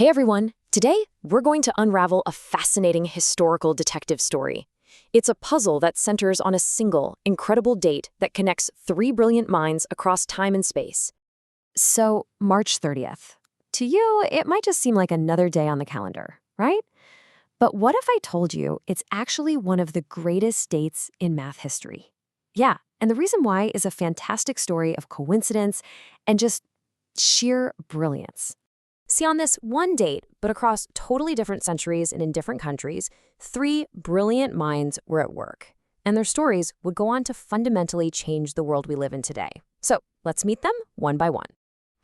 Hey everyone! Today, we're going to unravel a fascinating historical detective story. It's a puzzle that centers on a single, incredible date that connects three brilliant minds across time and space. So, March 30th. To you, it might just seem like another day on the calendar, right? But what if I told you it's actually one of the greatest dates in math history? Yeah, and the reason why is a fantastic story of coincidence and just sheer brilliance. See, on this one date, but across totally different centuries and in different countries, three brilliant minds were at work. And their stories would go on to fundamentally change the world we live in today. So let's meet them one by one.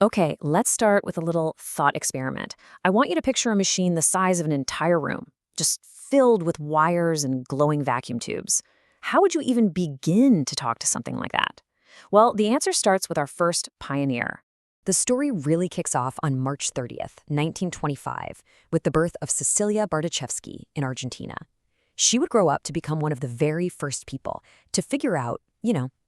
Okay, let's start with a little thought experiment. I want you to picture a machine the size of an entire room, just filled with wires and glowing vacuum tubes. How would you even begin to talk to something like that? Well, the answer starts with our first pioneer. The story really kicks off on March 30th, 1925, with the birth of Cecilia Berdichevsky in Argentina. She would grow up to become one of the very first people to figure out,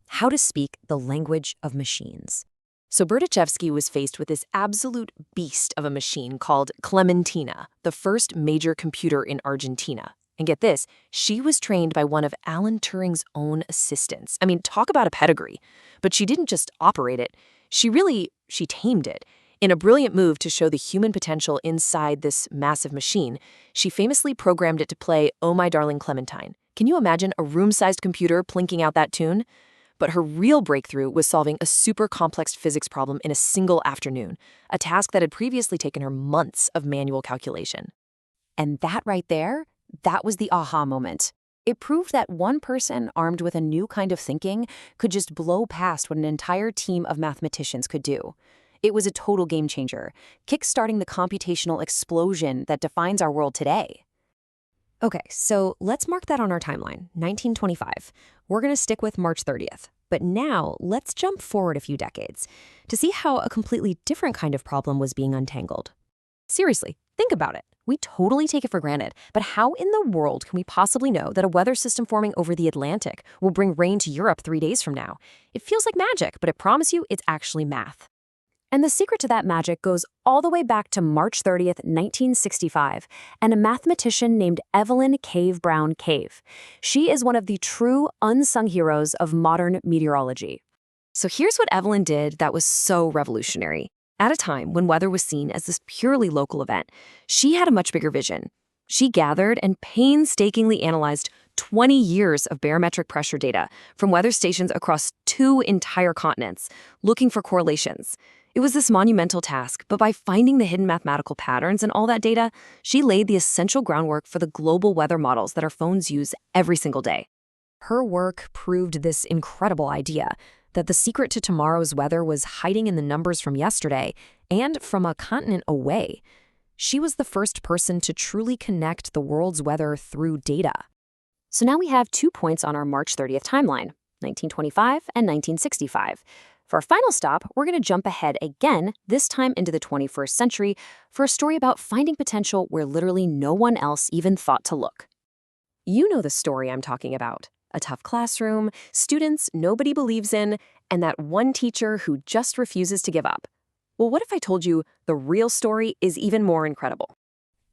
how to speak the language of machines. So Berdichevsky was faced with this absolute beast of a machine called Clementina, the first major computer in Argentina. And get this, she was trained by one of Alan Turing's own assistants. I mean, talk about a pedigree. But she didn't just operate it. She tamed it. In a brilliant move to show the human potential inside this massive machine, she famously programmed it to play Oh My Darling Clementine. Can you imagine a room-sized computer plinking out that tune? But her real breakthrough was solving a super complex physics problem in a single afternoon, a task that had previously taken her months of manual calculation. And that right there, that was the aha moment. It proved that one person armed with a new kind of thinking could just blow past what an entire team of mathematicians could do. It was a total game changer, kickstarting the computational explosion that defines our world today. Okay, so let's mark that on our timeline, 1925. We're going to stick with March 30th. But now, let's jump forward a few decades to see how a completely different kind of problem was being untangled. Seriously, think about it. We totally take it for granted, but how in the world can we possibly know that a weather system forming over the Atlantic will bring rain to Europe 3 days from now? It feels like magic, but I promise you it's actually math. And the secret to that magic goes all the way back to March 30th, 1965, and a mathematician named Evelyn Cave-Brown-Cave. She is one of the true unsung heroes of modern meteorology. So here's what Evelyn did that was so revolutionary. At a time when weather was seen as this purely local event, she had a much bigger vision. She gathered and painstakingly analyzed 20 years of barometric pressure data from weather stations across 2 entire continents, looking for correlations. It was this monumental task, but by finding the hidden mathematical patterns in all that data, she laid the essential groundwork for the global weather models that our phones use every single day. Her work proved this incredible idea, that the secret to tomorrow's weather was hiding in the numbers from yesterday and from a continent away. She was the first person to truly connect the world's weather through data. So now we have 2 points on our March 30th timeline, 1925 and 1965. For our final stop, we're going to jump ahead again, this time into the 21st century, for a story about finding potential where literally no one else even thought to look. You know the story I'm talking about. A tough classroom, students nobody believes in, and that one teacher who just refuses to give up. Well, what if I told you the real story is even more incredible?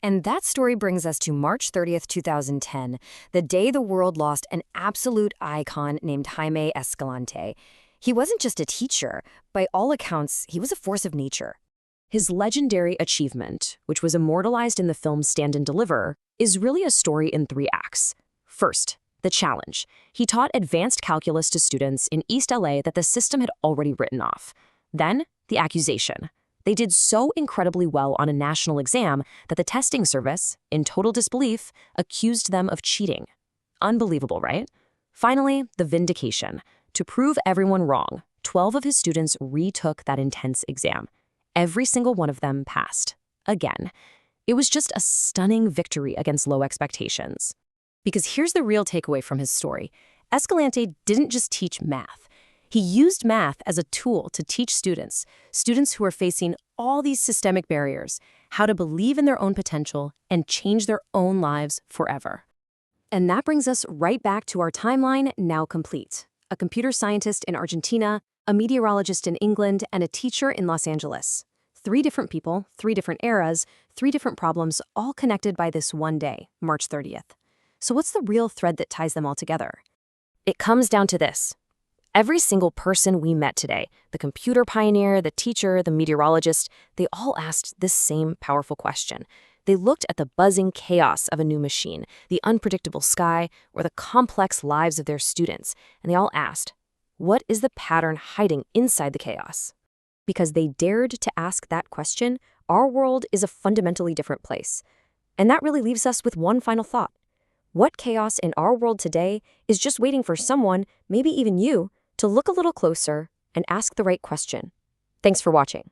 And that story brings us to March 30th, 2010, the day the world lost an absolute icon named Jaime Escalante. He wasn't just a teacher. By all accounts, he was a force of nature. His legendary achievement, which was immortalized in the film Stand and Deliver, is really a story in 3 acts. First, the challenge. He taught advanced calculus to students in East LA that the system had already written off. Then, the accusation. They did so incredibly well on a national exam that the testing service, in total disbelief, accused them of cheating. Unbelievable, right? Finally, the vindication. To prove everyone wrong, 12 of his students retook that intense exam. Every single one of them passed. Again. It was just a stunning victory against low expectations. Because here's the real takeaway from his story. Escalante didn't just teach math. He used math as a tool to teach students who are facing all these systemic barriers, how to believe in their own potential and change their own lives forever. And that brings us right back to our timeline now complete. A computer scientist in Argentina, a meteorologist in England, and a teacher in Los Angeles. 3 different people, 3 different eras, 3 different problems all connected by this one day, March 30th. So what's the real thread that ties them all together? It comes down to this. Every single person we met today, the computer pioneer, the teacher, the meteorologist, they all asked this same powerful question. They looked at the buzzing chaos of a new machine, the unpredictable sky, or the complex lives of their students, and they all asked, what is the pattern hiding inside the chaos? Because they dared to ask that question, our world is a fundamentally different place. And that really leaves us with one final thought. What chaos in our world today is just waiting for someone, maybe even you, to look a little closer and ask the right question? Thanks for watching.